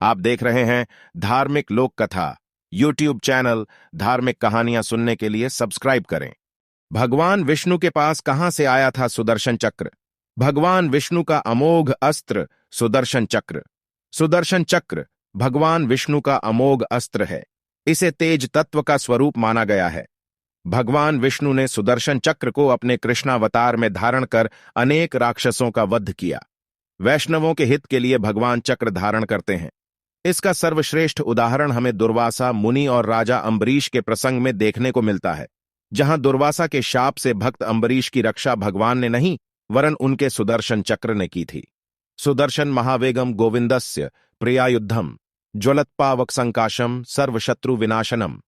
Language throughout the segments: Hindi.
आप देख रहे हैं धार्मिक लोक कथा यूट्यूब चैनल। धार्मिक कहानियां सुनने के लिए सब्सक्राइब करें। भगवान विष्णु के पास कहां से आया था सुदर्शन चक्र? भगवान विष्णु का अमोघ अस्त्र सुदर्शन चक्र। सुदर्शन चक्र भगवान विष्णु का अमोघ अस्त्र है। इसे तेज तत्व का स्वरूप माना गया है। भगवान विष्णु ने सुदर्शन चक्र को अपने कृष्णावतार में धारण कर अनेक राक्षसों का वध किया। वैष्णवों के हित के लिए भगवान चक्र धारण करते हैं। इसका सर्वश्रेष्ठ उदाहरण हमें दुर्वासा मुनि और राजा अम्बरीश के प्रसंग में देखने को मिलता है, जहां दुर्वासा के शाप से भक्त अम्बरीश की रक्षा भगवान ने नहीं वरन उनके सुदर्शन चक्र ने की थी। सुदर्शन महावेगम गोविंदस्य प्रियायुद्धम ज्वलत्पावक संकाशम सर्वशत्रु विनाशनम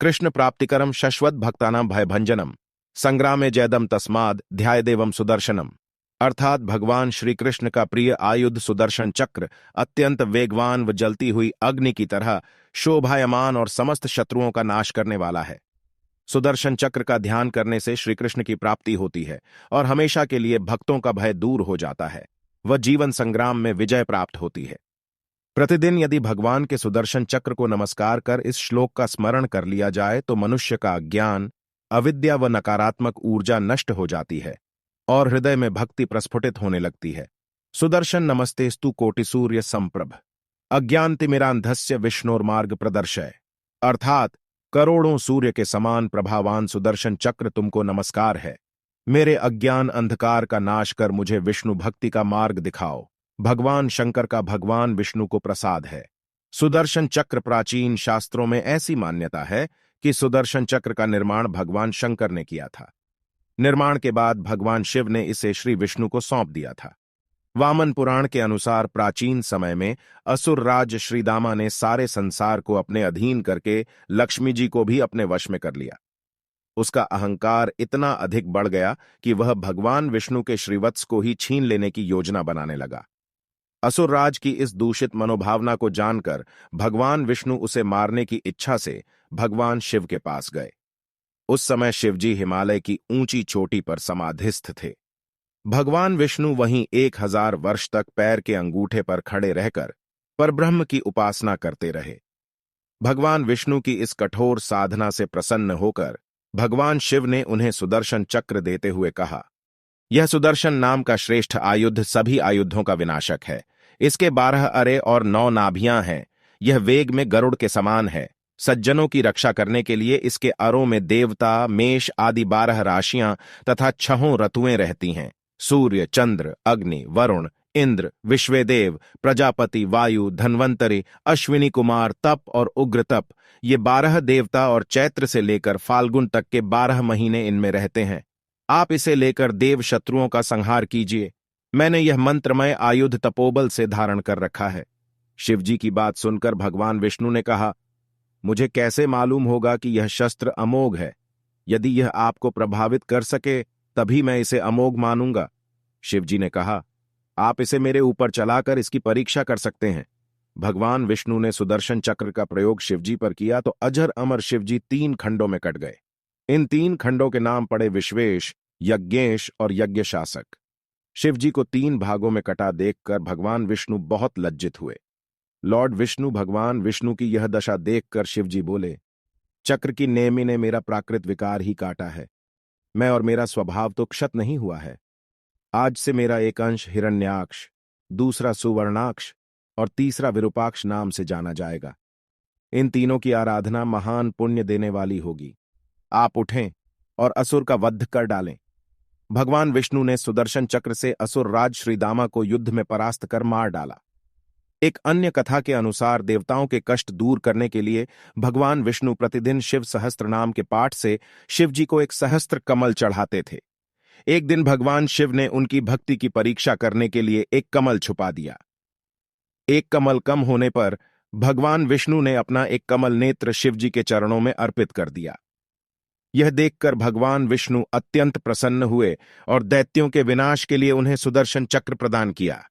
कृष्ण प्राप्तिकरम शश्वत भक्तानां भयभंजनम संग्रामे जयदम तस्माद ध्यायदेवम सुदर्शनम। अर्थात भगवान श्री कृष्ण का प्रिय आयुध सुदर्शन चक्र अत्यंत वेगवान व जलती हुई अग्नि की तरह शोभायमान और समस्त शत्रुओं का नाश करने वाला है। सुदर्शन चक्र का ध्यान करने से श्री कृष्ण की प्राप्ति होती है और हमेशा के लिए भक्तों का भय दूर हो जाता है। वह जीवन संग्राम में विजय प्राप्त होती है। प्रतिदिन यदि भगवान के सुदर्शन चक्र को नमस्कार कर इस श्लोक का स्मरण कर लिया जाए तो मनुष्य का अज्ञान, अविद्या व नकारात्मक ऊर्जा नष्ट हो जाती है और हृदय में भक्ति प्रस्फुटित होने लगती है। सुदर्शन नमस्तेस्तु कोटिसूर्य संप्रभ अज्ञानतिमिरांधस्य विष्णोर्मार्ग प्रदर्शय। अर्थात करोड़ों सूर्य के समान प्रभावान सुदर्शन चक्र तुमको नमस्कार है। मेरे अज्ञान अंधकार का नाश कर मुझे विष्णु भक्ति का मार्ग दिखाओ। भगवान शंकर का भगवान विष्णु को प्रसाद है। सुदर्शन चक्र प्राचीन शास्त्रों में ऐसी मान्यता है कि सुदर्शन चक्र का निर्माण भगवान शंकर ने किया था। निर्माण के बाद भगवान शिव ने इसे श्री विष्णु को सौंप दिया था। वामन पुराण के अनुसार प्राचीन समय में असुर राज श्रीदामा ने सारे संसार को अपने अधीन करके लक्ष्मी जी को भी अपने वश में कर लिया। उसका अहंकार इतना अधिक बढ़ गया कि वह भगवान विष्णु के श्रीवत्स को ही छीन लेने की योजना बनाने लगा। असुर राज की इस दूषित मनोभावना को जानकर भगवान विष्णु उसे मारने की इच्छा से भगवान शिव के पास गए। उस समय शिवजी हिमालय की ऊंची चोटी पर समाधिस्थ थे। भगवान विष्णु वहीं 1000 वर्ष तक पैर के अंगूठे पर खड़े रहकर परब्रह्म की उपासना करते रहे। भगवान विष्णु की इस कठोर साधना से प्रसन्न होकर भगवान शिव ने उन्हें सुदर्शन चक्र देते हुए कहा, यह सुदर्शन नाम का श्रेष्ठ आयुध सभी आयुधों का विनाशक है। इसके 12 अरे और 9 नाभियां हैं। यह वेग में गरुड़ के समान है। सज्जनों की रक्षा करने के लिए इसके अरों में देवता, मेष आदि 12 राशियां तथा 6 ऋतुएं रहती हैं। सूर्य, चंद्र, अग्नि, वरुण, इंद्र, विश्वेदेव, प्रजापति, वायु, धन्वंतरि, अश्विनी कुमार, तप और उग्र तप, ये 12 देवता और चैत्र से लेकर फाल्गुन तक के 12 महीने इनमें रहते हैं। आप इसे लेकर देव शत्रुओं का संहार कीजिए। मैंने यह मंत्रमय आयुध तपोबल से धारण कर रखा है। शिवजी की बात सुनकर भगवान विष्णु ने कहा, मुझे कैसे मालूम होगा कि यह शस्त्र अमोघ है? यदि यह आपको प्रभावित कर सके तभी मैं इसे अमोघ मानूंगा। शिवजी ने कहा, आप इसे मेरे ऊपर चलाकर इसकी परीक्षा कर सकते हैं। भगवान विष्णु ने सुदर्शन चक्र का प्रयोग शिवजी पर किया तो अजर अमर शिवजी 3 खंडों में कट गए। इन 3 खंडों के नाम पड़े विश्वेश, यज्ञेश और यज्ञ शासक। शिवजी को 3 भागों में कटा देखकर भगवान विष्णु बहुत लज्जित हुए। लॉर्ड विष्णु भगवान विष्णु की यह दशा देखकर शिवजी बोले, चक्र की नेमी ने मेरा प्राकृत विकार ही काटा है। मैं और मेरा स्वभाव तो क्षत नहीं हुआ है। आज से मेरा एक अंश हिरण्याक्ष, दूसरा सुवर्णाक्ष और तीसरा विरूपाक्ष नाम से जाना जाएगा। इन तीनों की आराधना महान पुण्य देने वाली होगी। आप उठें और असुर का वध कर डालें। भगवान विष्णु ने सुदर्शन चक्र से असुर राज श्रीदामा को युद्ध में परास्त कर मार डाला। एक अन्य कथा के अनुसार देवताओं के कष्ट दूर करने के लिए भगवान विष्णु प्रतिदिन शिव सहस्त्र नाम के पाठ से शिवजी को एक सहस्त्र कमल चढ़ाते थे। एक दिन भगवान शिव ने उनकी भक्ति की परीक्षा करने के लिए एक कमल छुपा दिया। एक कमल कम होने पर भगवान विष्णु ने अपना एक कमल नेत्र शिवजी के चरणों में अर्पित कर दिया। यह देखकर भगवान विष्णु अत्यंत प्रसन्न हुए और दैत्यों के विनाश के लिए उन्हें सुदर्शन चक्र प्रदान किया।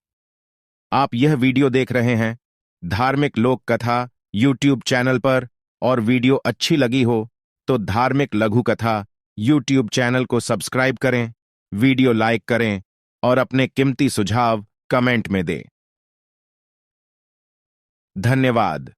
आप यह वीडियो देख रहे हैं धार्मिक लोक कथा यूट्यूब चैनल पर, और वीडियो अच्छी लगी हो तो धार्मिक लघु कथा यूट्यूब चैनल को सब्सक्राइब करें, वीडियो लाइक करें और अपने कीमती सुझाव कमेंट में दें। धन्यवाद।